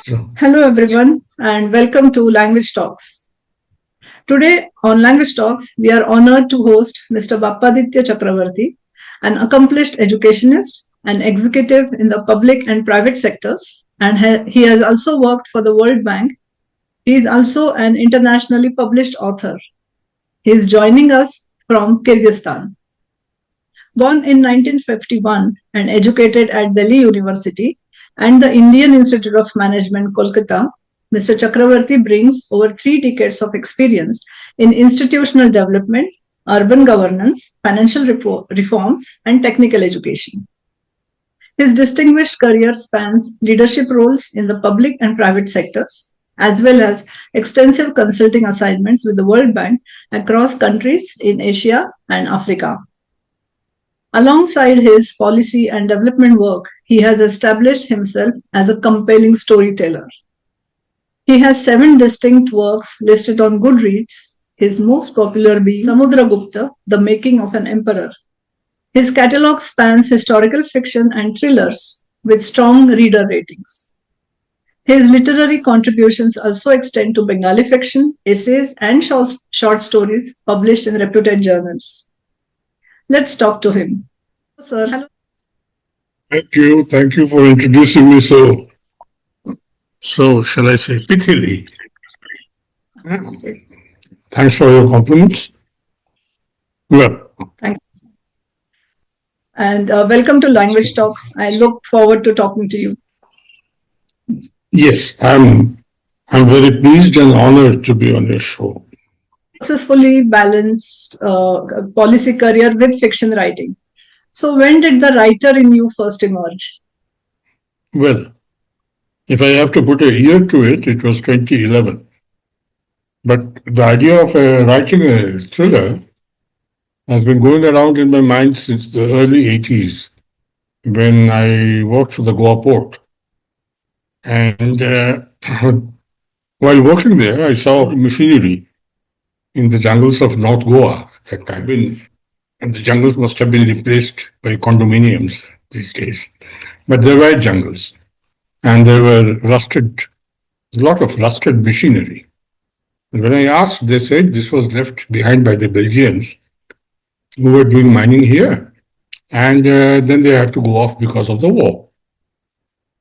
Sure. Hello, everyone, and welcome to Language Talks. Today on Language Talks, we are honored to host Mr. Bappaditya Chakravarty, an accomplished educationist, an executive in the public and private sectors, and he has also worked for the World Bank. He is also an internationally published author. He is joining us from Kyrgyzstan. Born in 1951 and educated at Delhi University and the Indian Institute of Management, Kolkatta, Mr. Chakravarty brings over 3 decades of experience in institutional development, urban governance, financial reforms, and technical education. His distinguished career spans leadership roles in the public and private sectors, as well as extensive consulting assignments with the World Bank across countries in Asia and Africa. Alongside his policy and development work, he has established himself as a compelling storyteller. He has 7 distinct works listed on Goodreads, his most popular being Samudragupta, The Making of an Emperor. His catalogue spans historical fiction and thrillers with strong reader ratings. His literary contributions also extend to Bengali fiction, essays, and short stories published in reputed journals. Let's talk to him. Sir, hello. Thank you. Thank you for introducing me so shall I say, pithily. Thanks for your compliments. Well, Thank you. And welcome to Language Talks. I look forward to talking to you. yes, I'm very pleased and honored to be on your show. Successfully balanced policy career with fiction writing. So, when did the writer in you first emerge? Well, if I have to put a year to it, it was 2011. But the idea of writing a thriller has been going around in my mind since the early 80s when I worked for the Goa port. And while working there, I saw machinery in the jungles of North Goa. In fact, and the jungles must have been replaced by condominiums these days. But there were jungles, and there were a lot of rusted machinery. And when I asked, they said this was left behind by the Belgians who were doing mining here. And then they had to go off because of the war.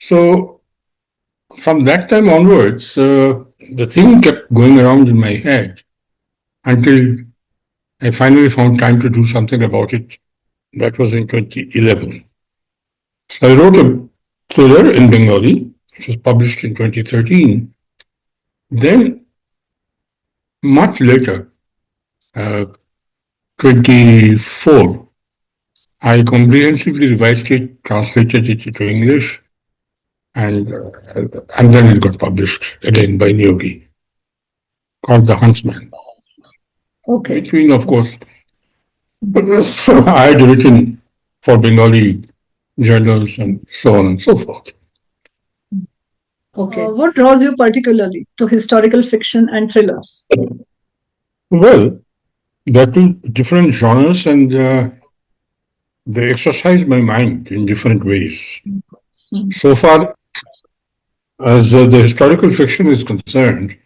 So from that time onwards, the thing kept going around in my head until I finally found time to do something about it. That was in 2011. So I wrote a thriller in Bengali, which was published in 2013. Then, much later, 24, I comprehensively revised it, translated it into English, and then it got published again by Niyogi, called The Huntsman. Okay. Between, of course, I had written for Bengali journals and so on and so forth. Okay. What draws you particularly to historical fiction and thrillers? Well, they're two different genres and they exercise my mind in different ways. So far as the historical fiction is concerned,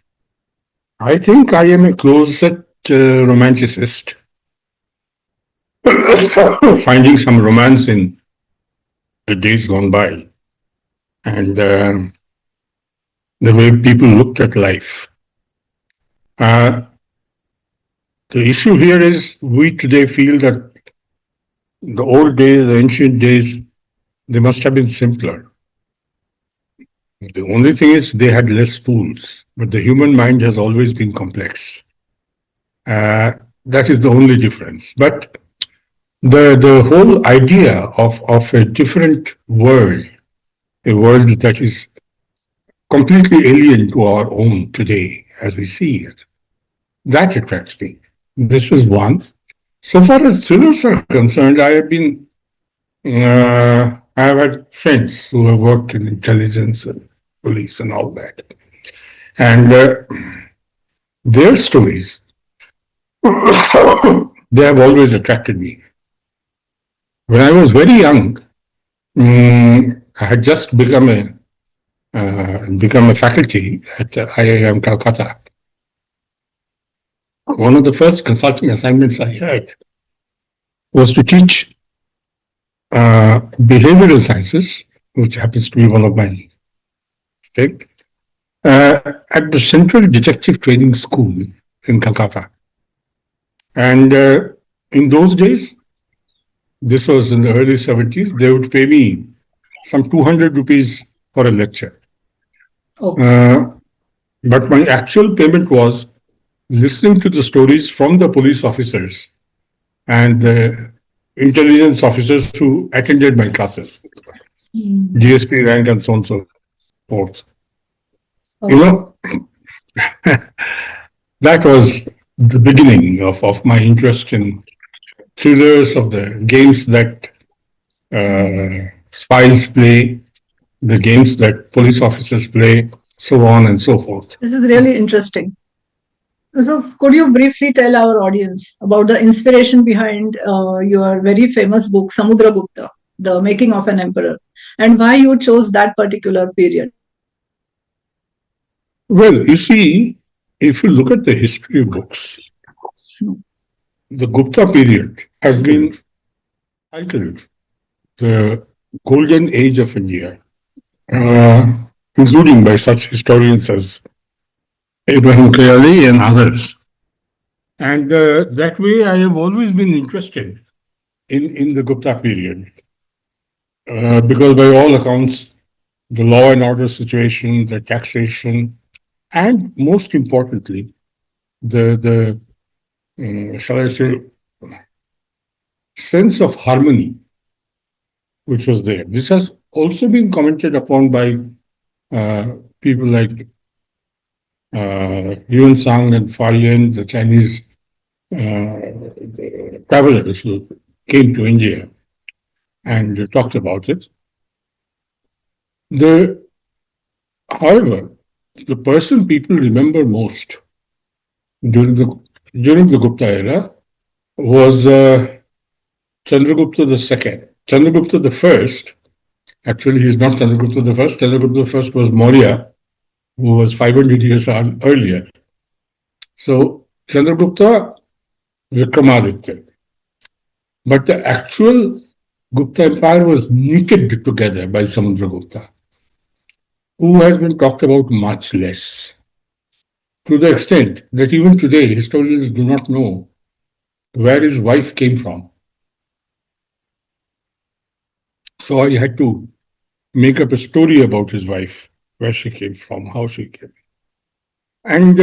I think I am a closet romanticist, finding some romance in the days gone by and the way people looked at life. The issue here is we today feel that the old days, the ancient days, they must have been simpler. The only thing is they had less fools, but the human mind has always been complex. That is the only difference. But the whole idea of a different world, a world that is completely alien to our own today as we see it, that attracts me. This is one. So far as thrillers are concerned, I have had friends who have worked in intelligence and police and all that. And their stories, they have always attracted me. When I was very young, I had just become a and become a faculty at IIM Calcutta, one of the first consulting assignments I had was to teach behavioral sciences, which happens to be one of my things, at the Central Detective Training School in Calcutta. And in those days, this was in the early 70s, they would pay me some 200 rupees for a lecture. But my actual payment was listening to the stories from the police officers and the intelligence officers who attended my classes, DSP rank and so on and so forth. You know, that was the beginning of my interest in thrillers, of the games that spies play, the games that police officers play, so on and so forth. This is really interesting. So, could you briefly tell our audience about the inspiration behind your very famous book, Samudragupta, The Making of an Emperor, and why you chose that particular period? Well, you see, if you look at the history of books, the Gupta period has been titled the Golden Age of India, including by such historians as Ibrahim Kayali and others. And that way, I have always been interested in the Gupta period, because by all accounts, the law and order situation, the taxation, and most importantly, the shall I say, sense of harmony which was there. This has also been commented upon by people like Yuan Sang and Fa Yan, the Chinese travelers who came to India and talked about it. However, the person people remember most during the Gupta era was Chandragupta II. Chandragupta I, actually he's not Chandragupta I. Chandragupta I was Maurya, who was 500 years earlier. So Chandragupta, Vikramaditya. But the actual Gupta Empire was knitted together by Samudragupta, who has been talked about much less, to the extent that even today historians do not know where his wife came from. So I had to make up a story about his wife, where she came from, how she came. And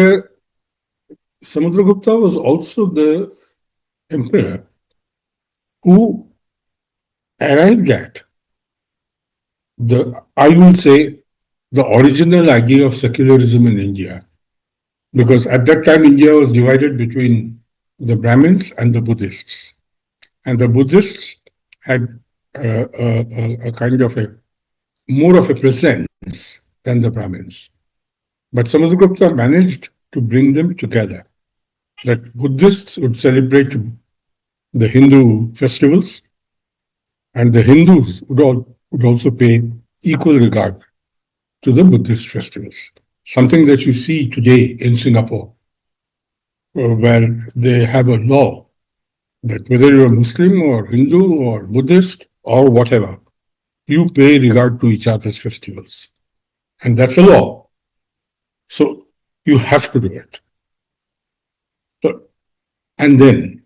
Samudragupta was also the emperor who arrived at I will say, the original idea of secularism in India. Because at that time, India was divided between the Brahmins and the Buddhists. And the Buddhists had a kind of more of a presence than the Brahmins. But Samudragupta managed to bring them together. That Buddhists would celebrate the Hindu festivals, and the Hindus would also pay equal regard to the Buddhist festivals. Something that you see today in Singapore, where they have a law that whether you're Muslim or Hindu or Buddhist or whatever, you pay regard to each other's festivals. And that's a law. So you have to do it. So, and then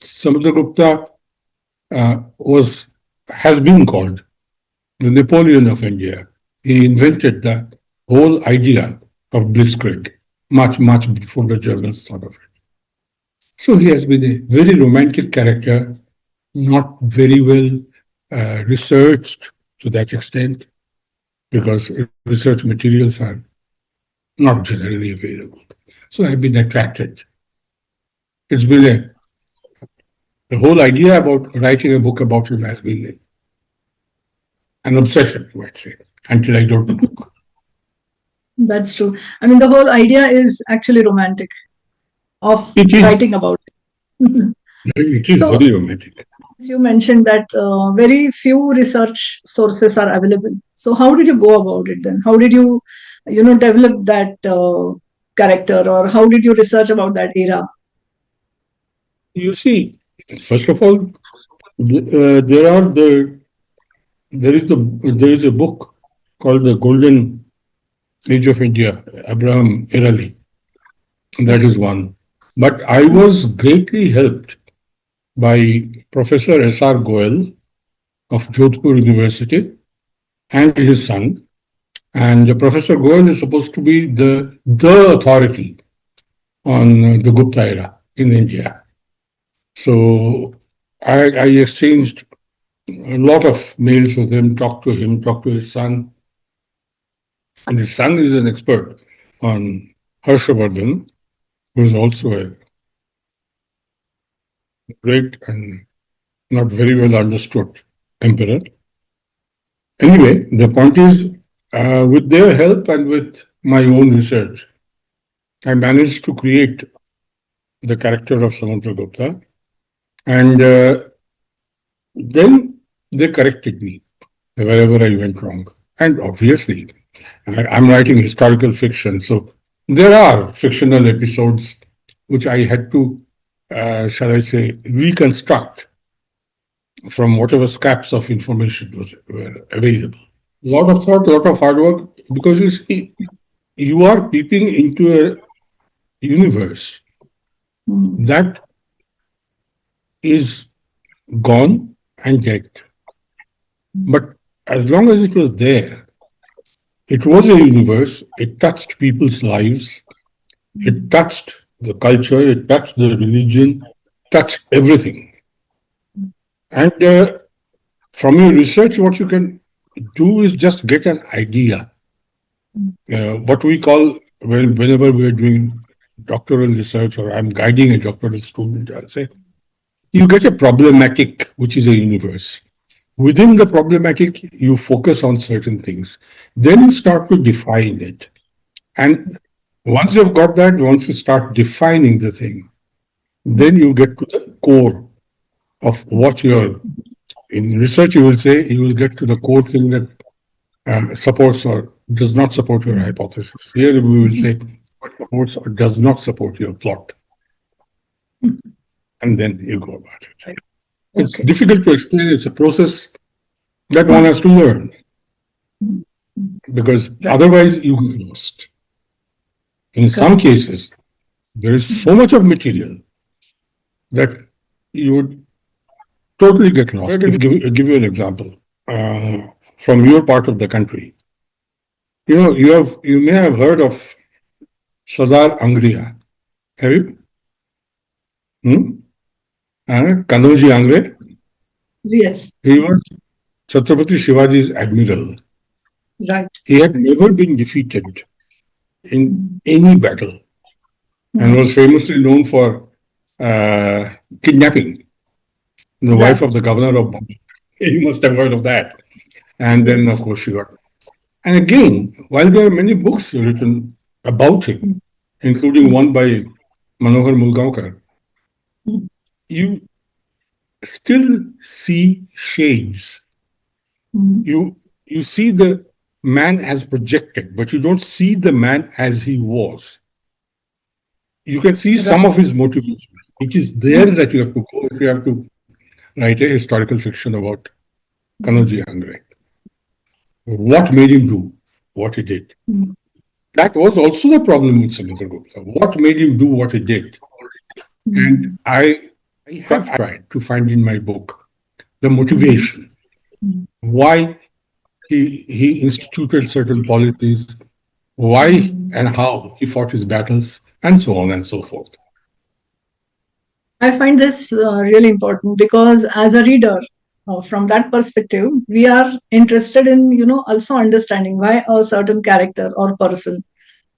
Samudragupta has been called the Napoleon of India. He invented the whole idea of blitzkrieg much, much before the Germans thought of it. So he has been a very romantic character, not very well researched to that extent, because research materials are not generally available. So I've been attracted. It's been the whole idea about writing a book about him has been an obsession, you might say, until I wrote the book. That's true. I mean, the whole idea is actually romantic of writing about it. It is very romantic. You mentioned that very few research sources are available. So how did you go about it then? How did you, develop that character, or how did you research about that era? You see, first of all, there are there is a book called The Golden Age of India, Abraham Irali. That is one. But I was greatly helped by Professor S.R. Goel of Jodhpur University and his son. And Professor Goel is supposed to be the authority on the Gupta era in India. So I exchanged a lot of mails with him, talked to him, talked to his son. And his son is an expert on Harshavardhan, who is also a great and not very well understood emperor. Anyway, the point is, with their help and with my own research, I managed to create the character of Samudragupta. And then they corrected me wherever I went wrong. And obviously, I'm writing historical fiction, so there are fictional episodes which I had to, shall I say, reconstruct from whatever scraps of information were available. A lot of thought, a lot of hard work, because you see, you are peeping into a universe that is gone and dead. But as long as it was there, it was a universe, it touched people's lives, it touched the culture, it touched the religion, touched everything. And from your research, what you can do is just get an idea. What we call, whenever we're doing doctoral research or I'm guiding a doctoral student, I'll say, you get a problematic, which is a universe. Within the problematic, you focus on certain things. Then you start to define it. And once you've got that, once you start defining the thing, then you get to the core of what you're, in research, you will say, you will get to the core thing that supports or does not support your hypothesis. Here we will say what supports or does not support your plot. And then you go about it. Okay. It's difficult to explain. It's a process that one has to learn, because otherwise you get lost. In some cases, there is so much of material that you would totally get lost. Let me give you an example from your part of the country. You may have heard of Sardar Angriya. Have you? Kanoji Angre? Yes. He was Chhatrapati Shivaji's admiral. Right. He had never been defeated in any battle and was famously known for kidnapping the wife of the governor of Bombay. You must have heard of that. And then, of course, she got. And again, while there are many books written about him, including one by Manohar Mulgaonkar, you still see shades. You see the man as projected, but you don't see the man as he was. You can see some of his motivation. It is there that you have to go if you have to write a historical fiction about Kanoji Angre. What made him do what he did? That was also the problem with Samudragupta. What made him do what he did? And I have tried to find in my book the motivation, why he instituted certain policies, why and how he fought his battles, and so on and so forth. I find this really important because as a reader, from that perspective, we are interested in, also understanding why a certain character or person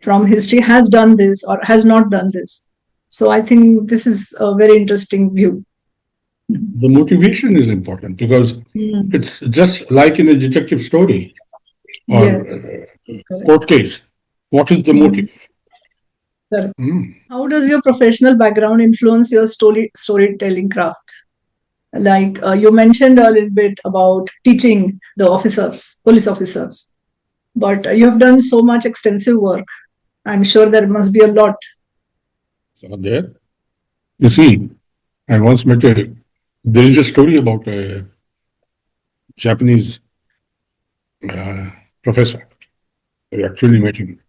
from history has done this or has not done this. So I think this is a very interesting view. The motivation is important because it's just like in a detective story or court case. What is the motive? How does your professional background influence your storytelling craft? Like you mentioned a little bit about teaching the officers, police officers, but you have done so much extensive work. I'm sure there must be a lot. So there, you see, I once met a, there is a story about a Japanese uh, professor. I actually met him.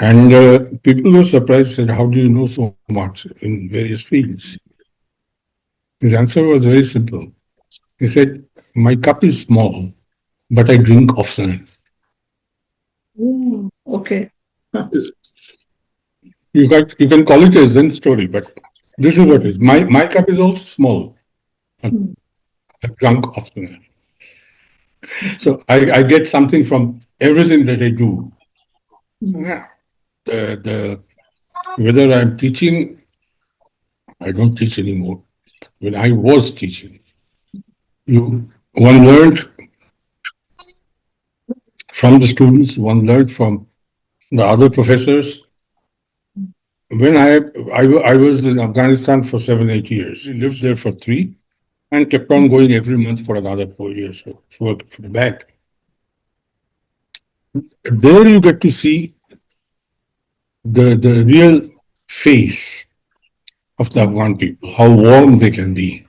And people were surprised, said, how do you know so much in various fields? His answer was very simple. He said, my cup is small, but I drink often. Okay. Huh. You can call it a Zen story, but this is what it is. My cup is also small. Hmm. I've drunk often. So I get something from everything that I do. Hmm. Yeah. The whether I'm teaching, I don't teach anymore. When I was teaching, one learned from the students, one learned from the other professors. When I was in Afghanistan for 7 8 years, I lived there for three and kept on going every month for another 4 years. So worked for the bank. There you get to see the real face of the Afghan people, how warm they can be.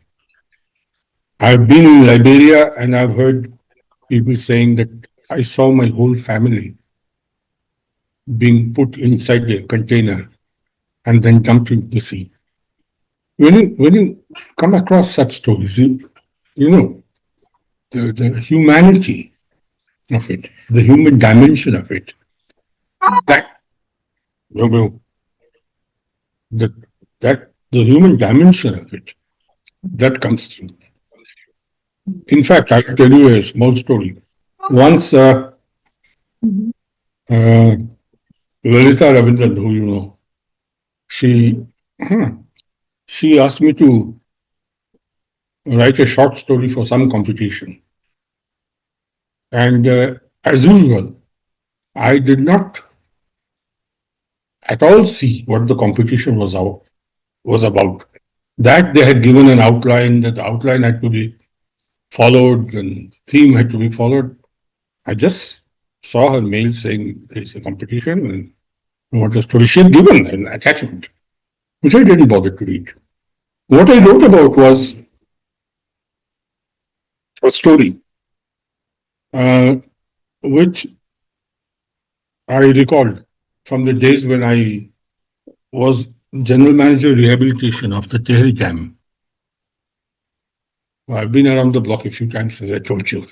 I've been in Liberia and I've heard people saying that I saw my whole family being put inside a container and then dumped into the sea. When you come across such stories, you know the humanity of it, the human dimension of it, that you know, that that the human dimension of it that comes through. In fact, I'll tell you a small story. Once, Mhm. uh, Lalita Ravindran, who you know, she she asked me to write a short story for some competition, and as usual, I did not at all see what the competition was about. That they had given an outline, that the outline had to be followed and theme had to be followed. I just saw her mail saying there's a competition and what the story she had given an attachment, which I didn't bother to read. What I wrote about was a story uh, which I recalled from the days when I was general manager rehabilitation of the Tehri Dam. I've been around the block a few times, as I told you.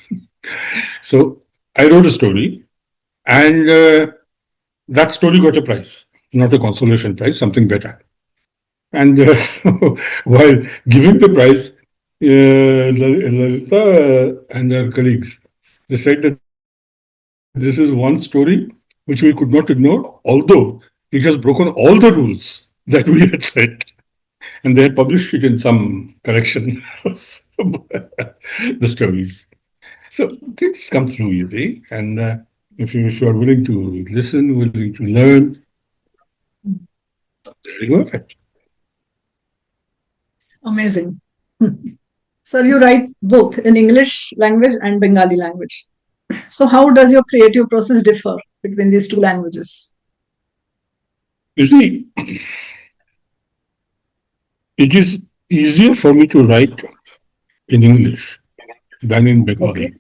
So I wrote a story, and that story got a prize, not a consolation prize, something better. And while giving the prize, Lalita and her colleagues, they said that this is one story which we could not ignore, although it has broken all the rules that we had set. And they had published it in some collection of the stories. So things come through, you see. And if you are willing to listen, willing to learn, there you have it. Amazing. Sir, you write both in English language and Bengali language. So, how does your creative process differ between these two languages? You see, it is easier for me to write in English than in Okay. Bengali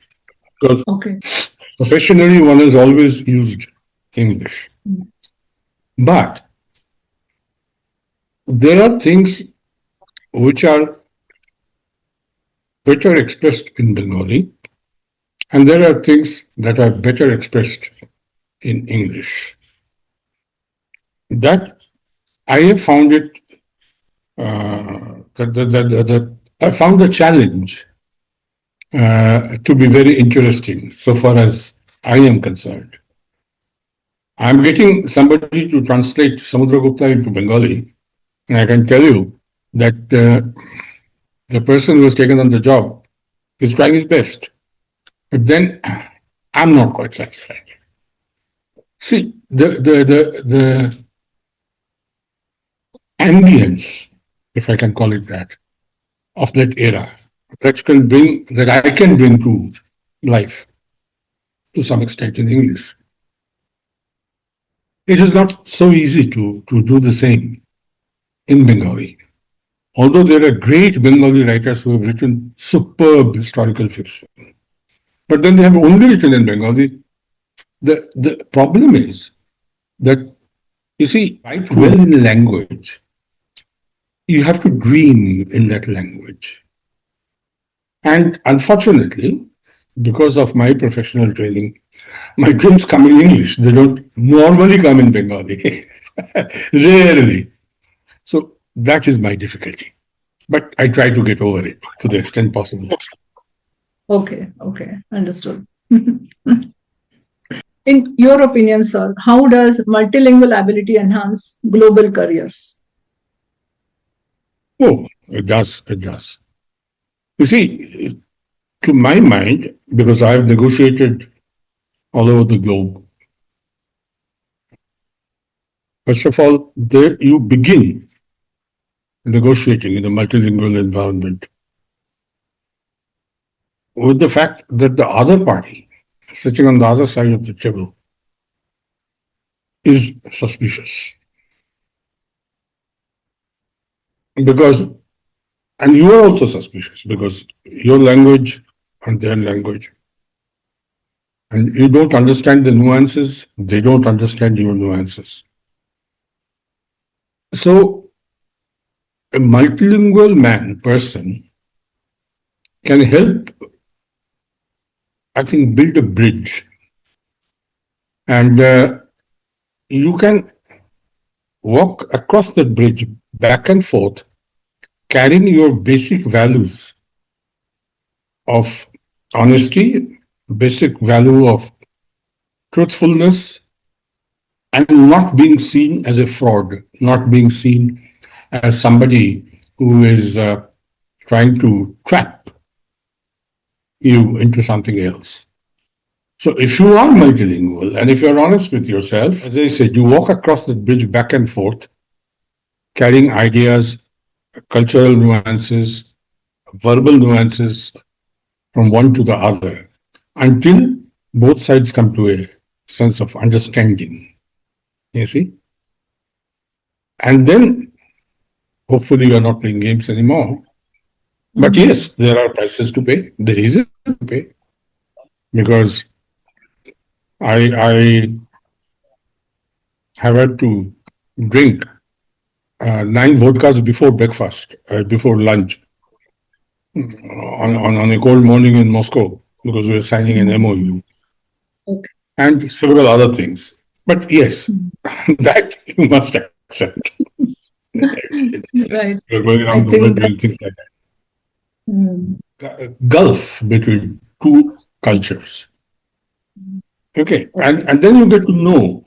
because Okay. professionally one has always used English. Mm. But there are things which are better expressed in Bengali, and there are things that are better expressed in English. That I have found it, that I found the challenge to be very interesting so far as I am concerned. I'm getting somebody to translate Samudragupta into Bengali, and I can tell you that the person who has taken on the job is trying his best. But then I'm not quite satisfied. See, the ambience, if I can call it that, of that era that I can bring to life to some extent in English. It is not so easy to do the same in Bengali. Although there are great Bengali writers who have written superb historical fiction, but then they have only written in Bengali. The problem is that, you see, write well in a language, you have to dream in that language. And unfortunately, because of my professional training, my dreams come in English. They don't normally come in Bengali. Rarely. So that is my difficulty. But I try to get over it to the extent possible. Okay, understood. In your opinion, sir, how does multilingual ability enhance global careers? Oh, it does. It does. You see, to my mind, because I've negotiated all over the globe, first of all, there you begin negotiating in a multilingual environment with the fact that the other party, sitting on the other side of the table, is suspicious. Because, and you are also suspicious because your language and their language, and you don't understand the nuances, they don't understand your nuances. So, a multilingual person can help, I think, build a bridge. And you can walk across that bridge back and forth, carrying your basic values of honesty, basic value of truthfulness, and not being seen as a fraud, not being seen as somebody who is trying to trap you into something else. So if you are multilingual and if you're honest with yourself, as I said, you walk across the bridge back and forth, carrying ideas, cultural nuances, verbal nuances from one to the other, until both sides come to a sense of understanding. You see? And then hopefully you're not playing games anymore. But yes, there are prices to pay. There is a to pay. Because I have had to drink 9 vodkas before breakfast, before lunch, on a cold morning in Moscow, because we were signing an MOU. Okay. And several other things. But yes, that you must accept. Right. You're going around the world doing things like that. Gulf between two cultures. Okay. And then you get to know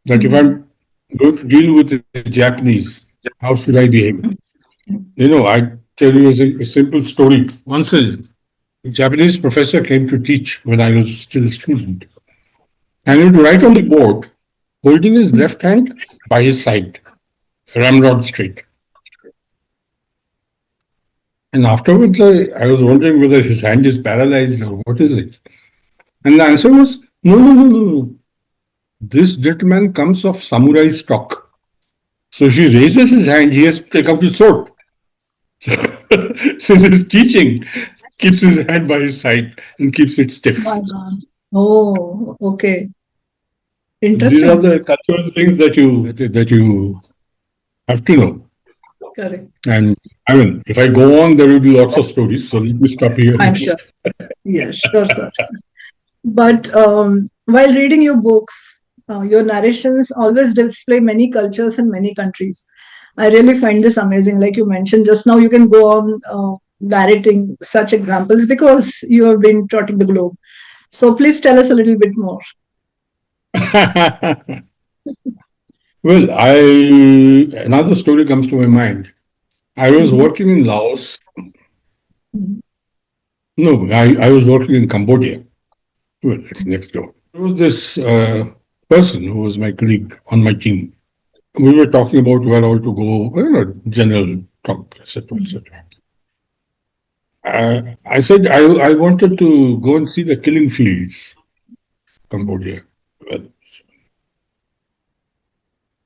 that if I'm going to deal with the Japanese, how should I behave? You know, I tell you a simple story. Once a Japanese professor came to teach when I was still a student. And he would write on the board, holding his left hand by his side, ramrod straight. And afterwards, I was wondering whether his hand is paralyzed or what is it. And the answer was, no. This gentleman comes of samurai stock. So if he raises his hand, he has to take out his sword. So his teaching keeps his hand by his side and keeps it stiff. Oh, okay. Interesting. These are the cultural things that you have to know. Correct. And I mean, if I go on, there will be lots of stories. So let me stop here. I'm sure. Yes, sure, sir. But while reading your books, your narrations always display many cultures and many countries. I really find this amazing. Like you mentioned just now, you can go on narrating such examples because you have been trotting the globe. So please tell us a little bit more. Well, another story comes to my mind. I was working in Laos. No, I was working in Cambodia. Well, it's next door. There was this person who was my colleague on my team. We were talking about where all to go, general talk, etc., etc. I said I wanted to go and see the killing fields, Cambodia. Well,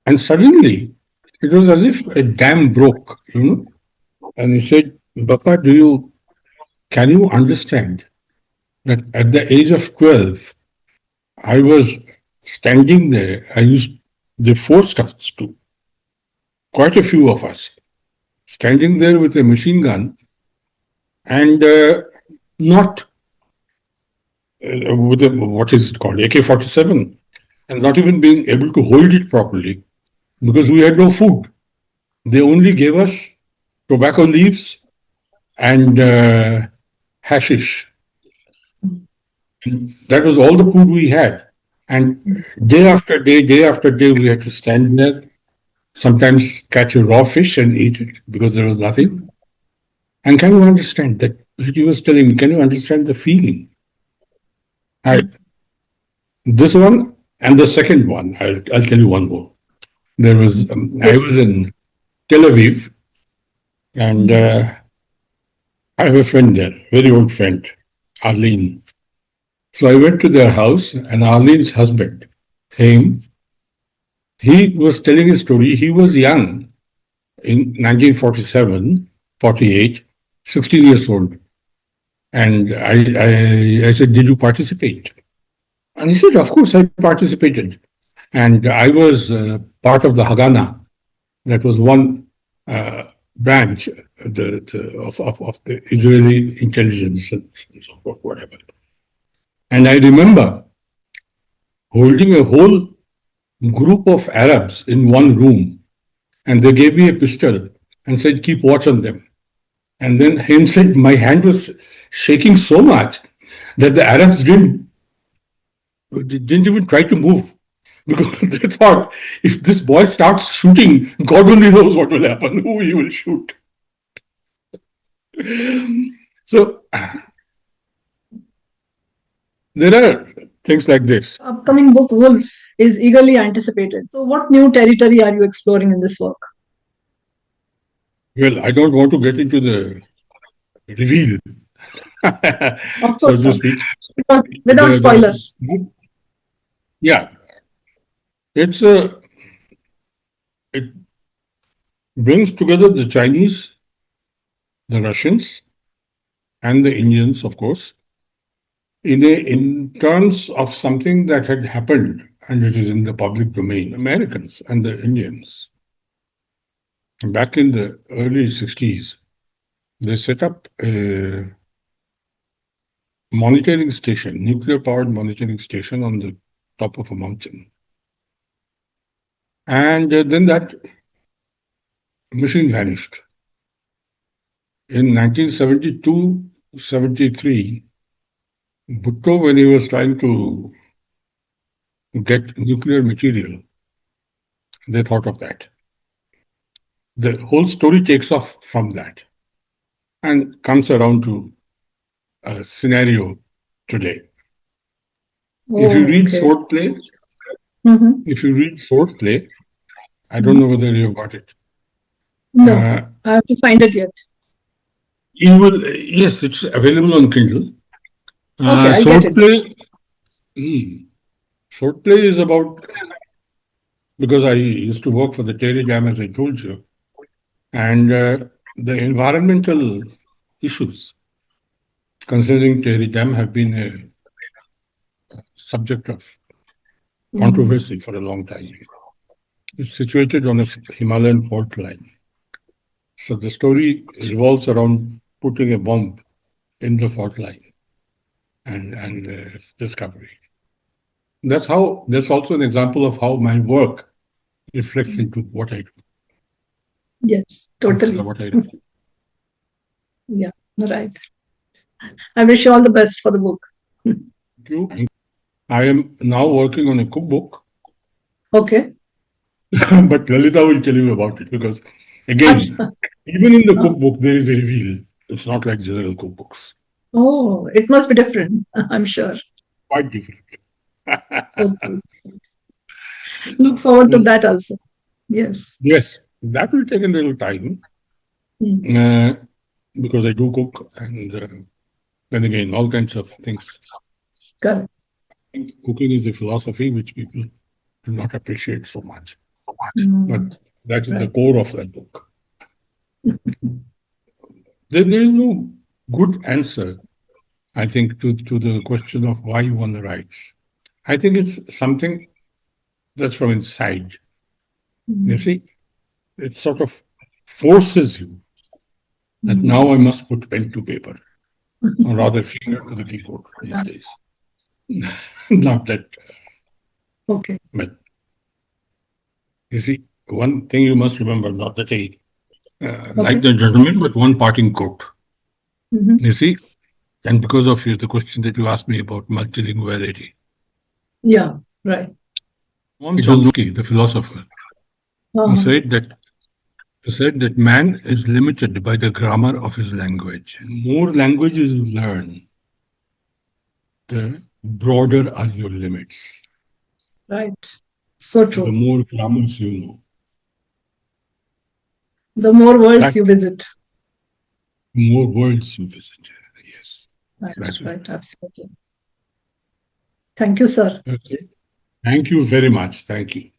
and suddenly, it was as if a dam broke, you know. And he said, Bappa, can you understand that at the age of 12, I was standing there. They forced us to, quite a few of us, standing there with a machine gun and not with a, what is it called, AK-47, and not even being able to hold it properly because we had no food. They only gave us tobacco leaves and hashish. And that was all the food we had. And day after day, we had to stand there, sometimes catch a raw fish and eat it because there was nothing. And can you understand that? He was telling me, can you understand the feeling? I, this one and the second one, I'll tell you one more. I Yes. was in Tel Aviv and I have a friend there, very old friend, Arlene. So I went to their house and Arlene's husband came. He was telling his story. He was young in 1947, 48, 16 years old. And I said, did you participate? And he said, of course, I participated. And I was part of the Haganah. That was one branch of the Israeli intelligence and so forth, whatever. And I remember holding a whole group of Arabs in one room, and they gave me a pistol and said, keep watch on them. And then him said, my hand was shaking so much that the Arabs didn't even try to move because they thought if this boy starts shooting, God only knows what will happen, who he will shoot. So there are things like this. Upcoming book, Wolf, is eagerly anticipated. So, what new territory are you exploring in this work? Well, I don't want to get into the reveal, Of so course to not. speak. Without spoilers. Yeah, it's a it brings together the Chinese, the Russians, and the Indians, of course, in terms of something that had happened and it is in the public domain. Americans and the Indians, back in the early 60s, they set up a monitoring station, nuclear powered monitoring station on the top of a mountain. And then that machine vanished. In 1972-73, Bhutto, when he was trying to get nuclear material, they thought of that. The whole story takes off from that and comes around to a scenario today. If you read Okay. Swordplay, if you read Swordplay, I don't know whether you've got it. No, I have to find it yet. You will, yes, it's available on Kindle. Okay, I'll get it. Swordplay is about, because I used to work for the Terry Dam, as I told you, and the environmental issues concerning Terry Dam have been a subject of controversy for a long time. It's situated on a Himalayan fault line. So the story revolves around putting a bomb in the fault line and its discovery. That's also an example of how my work reflects into what I do. Yes, totally. What I do. Yeah, right. I wish you all the best for the book. Thank you. I am now working on a cookbook. Okay. But Lalita will tell you about it because, again, even in the cookbook, there is a reveal. It's not like general cookbooks. Oh, it must be different, I'm sure. Quite different. Okay. Look forward to that also. Yes. Yes, that will take a little time. because I do cook, and then again, all kinds of things. Correct. Cooking is a philosophy which people do not appreciate so much, Mm. but that is the Right. core of that book. There is no good answer, I think, to the question of why one writes. I think it's something that's from inside. You Mm. see, it sort of forces you that now I must put pen to paper, or rather finger to the keyboard these days. Not that, Okay. but you see, one thing you must remember, not that I like Okay. the gentleman, but one parting quote. Mhm. You see, and because of the question that you asked me about multilinguality, Yeah. Right. Noam Chomsky, the philosopher, who Uh-huh. said that man is limited by the grammar of his language. More languages you learn, the broader are your limits. Right. So The true. more grammars you know. The more In worlds you fact, visit. the more worlds you visit. Yes, that That's is right. Absolutely. Thank you, sir. okay. Thank you very much. Thank you.